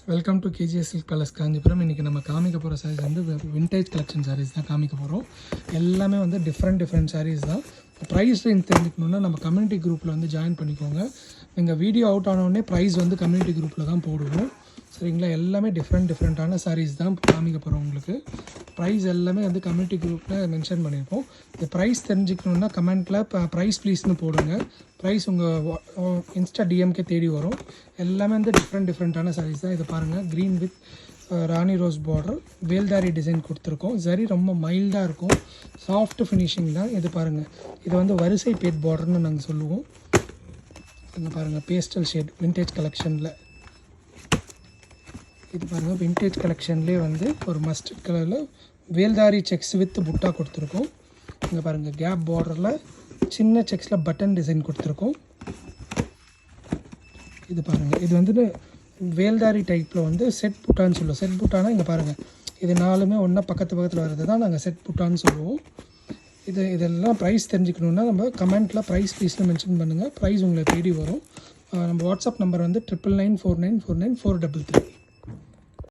Welcome to KGs silk palace Kanchipuram. இன்றைக்கி நம்ம காமிக்க போகிற சாரீஸ் வந்து விண்டேஜ் கலெக்ஷன் சாரீஸ் தான் காமிக்க போகிறோம். எல்லாமே வந்து டிஃப்ரெண்ட் சாரீஸ் தான். ப்ரைஸ் ரேஞ்ச் தெரிஞ்சுக்கணுன்னா நம்ம கம்யூனிட்டி குரூப்பில் வந்து ஜாயின் பண்ணிக்கோங்க. நீங்கள் வீடியோ அவுட் ஆனோடனே ப்ரைஸ் வந்து கம்யூனிட்டி குரூப்பில் தான் போடுவோம். சரிங்களா? எல்லாமே டிஃப்ரெண்ட்டான சாரீஸ் தான் காமிக்க போகிறோம். உங்களுக்கு ப்ரைஸ் எல்லாமே வந்து கம்யூனிட்டி குரூப்பில் மென்ஷன் பண்ணியிருப்போம். இந்த ப்ரைஸ் தெரிஞ்சுக்கணுன்னா கமெண்ட்டில் ப்ரைஸ் ப்ளீஸ்னு போடுங்க. ப்ரைஸ் உங்கள் இன்ஸ்டா டிஎம்கே தேடி வரும். எல்லாமே வந்து டிஃப்ரெண்ட்டான சாரீஸ் தான். இதை பாருங்கள், green with rani rose border வேல்தாரி டிசைன் கொடுத்துருக்கோம். சரி, ரொம்ப மைல்டாக இருக்கும், சாஃப்ட் ஃபினிஷிங் தான். இது பாருங்கள், இது வந்து வரிசை பேட் பார்டர்னு நாங்கள் சொல்லுவோம். இங்கே பாருங்கள், பேஸ்டல் ஷேட் விண்டேஜ் கலெக்ஷனில். இது பாருங்கள், விண்டேஜ் கலெக்ஷன்லேயே வந்து ஒரு மஸ்டர்ட் கலரில் வேல்தாரி செக்ஸ் வித் புட்டா கொடுத்துருக்கோம். இங்கே பாருங்கள், கேப் பார்டரில் சின்ன செக்ஸில் பட்டன் டிசைன் கொடுத்துருக்கோம். இது பாருங்கள், இது வந்து வேல்தாரி டைப்பில் வந்து செட் புட்டான்னு சொல்லுவோம். செட் புட்டானா இங்கே பாருங்கள், இது நாலுமே ஒன்றா பக்கத்தில் வர்றது தான் நாங்கள் செட் புட்டான்னு சொல்லுவோம். இதெல்லாம் ப்ரைஸ் தெரிஞ்சுக்கணுன்னா நம்ம கமெண்ட்டில் ப்ரைஸ் ப்ளீஸ்னு மென்ஷன் பண்ணுங்கள். ப்ரைஸ் உங்களை தேடி வரும். நம்ம வாட்ஸ்அப் நம்பர் வந்து 9994949433.